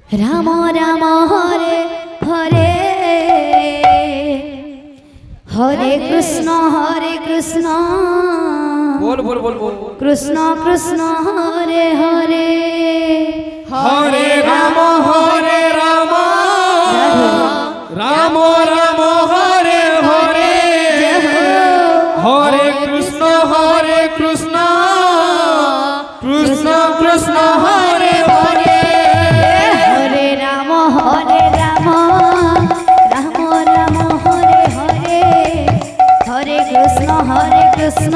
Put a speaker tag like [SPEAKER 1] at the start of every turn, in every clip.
[SPEAKER 1] রাম রাম হরে হরে হরে কৃষ্ণ
[SPEAKER 2] बोल बोल बोल बोल
[SPEAKER 1] কৃষ্ণ কৃষ্ণ হরে হরে
[SPEAKER 2] हरे राम राम राम हरे हरे हरे कृष्ण कृष्ण कृष्ण हरे हरे
[SPEAKER 1] হরে রাম রাম রাম হরে হরে হরে কৃষ্ণ কৃষ্ণ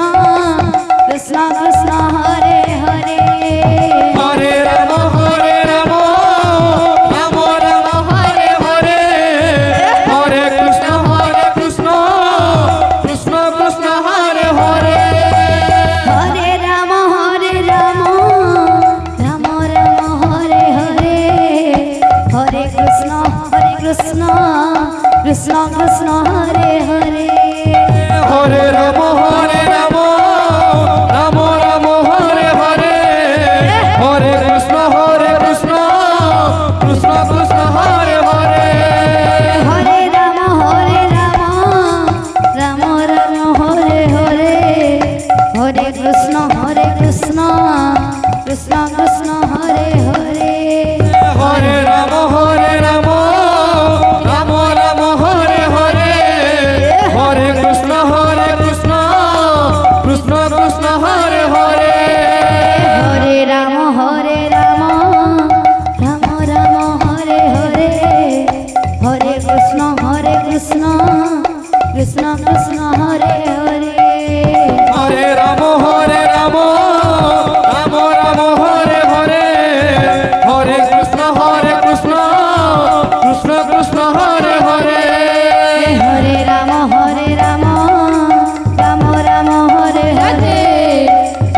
[SPEAKER 1] কৃষ্ণ কৃষ্ণ হরে হরে
[SPEAKER 2] हरे राम राम राम हरे हरे हरे कृष्ण कृष्ण कृष्ण कृष्ण हरे हरे
[SPEAKER 1] হরে রাম রাম রাম হরে হরে হরে কৃষ্ণ কৃষ্ণ কৃষ্ণ কৃষ্ণ হরে হরে
[SPEAKER 2] हरे राम राम राम हरे हरे हरे कृष्ण कृष्ण कृष्ण कृष्ण हरे हरे
[SPEAKER 1] হরে রাম রাম রাম হরে হরে হরে কৃষ্ণ কৃষ্ণ কৃষ্ণ কৃষ্ণ হরে হরে
[SPEAKER 2] हरे राम राम राम हरे हरे हरे कृष्ण कृष्ण कृष्ण कृष्ण हरे हरे
[SPEAKER 1] হরে রাম রাম রাম হরে হরে হরে কৃষ্ণ কৃষ্ণ কৃষ্ণ কৃষ্ণ হরে হরে
[SPEAKER 2] हरे राम राम राम हरे हरे हरे कृष्ण कृष्ण कृष्ण कृष्ण हरे हरे
[SPEAKER 1] হরে রাম রাম রাম হরে হরে হরে কৃষ্ণ কৃষ্ণ কৃষ্ণ কৃষ্ণ হরে হরে
[SPEAKER 2] हरे राम राम राम हरे हरे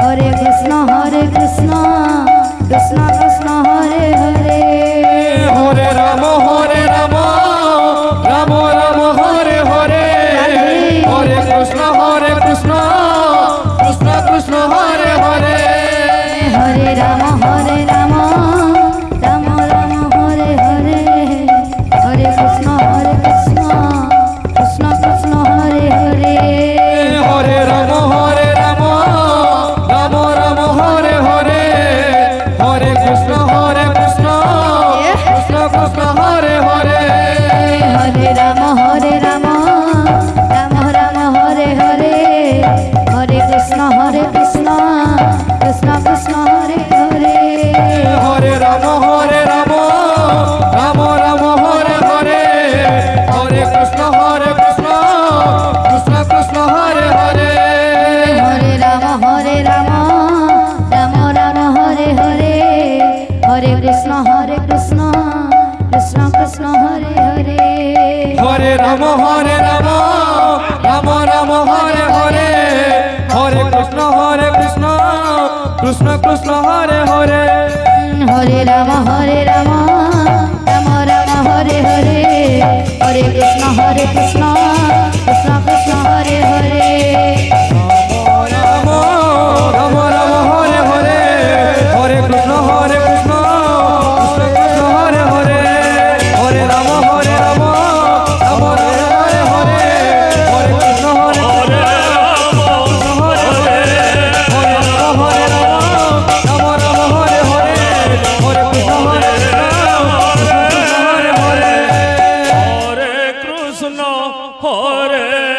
[SPEAKER 2] हरे कृष्ण कृष्ण कृष्ण कृष्ण हरे हरे
[SPEAKER 1] হরে রাম রাম রাম হরে হরে হরে কৃষ্ণ কৃষ্ণ কৃষ্ণ কৃষ্ণ হরে হরে
[SPEAKER 2] हरे राम राम राम हरे हरे हरे कृष्ण कृष्ण कृष्ण कृष्ण हरे हरे
[SPEAKER 1] হরে রাম রাম রাম হরে হরে হরে কৃষ্ণ কৃষ্ণ কৃষ্ণ কৃষ্ণ হরে হরে
[SPEAKER 2] हरे राम राम राम हरे हरे हरे कृष्ण कृष्ण कृष्ण कृष्ण हरे हरे
[SPEAKER 1] হরে রাম রাম রাম হরে হরে হরে কৃষ্ণ কৃষ্ণ কৃষ্ণ কৃষ্ণ হরে হরে
[SPEAKER 2] हरे राम राम राम हरे हरे हरे कृष्ण कृष्ण कृष्ण कृष्ण हरे हरे
[SPEAKER 1] হরে রাম রাম রাম হরে হরে হরে কৃষ্ণ কৃষ্ণ কৃষ্ণ কৃষ্ণ হরে হরে
[SPEAKER 2] राम राम हरे हरे हरे कृष्ण कृष्ण कृष्ण कृष्ण हरे हरे हरे राम राम हरे हरे हरे कृष्ण हरे हरे राम राम हरे हरे हरे कृष्ण हरे हरे
[SPEAKER 3] हरे कृष्ण हरे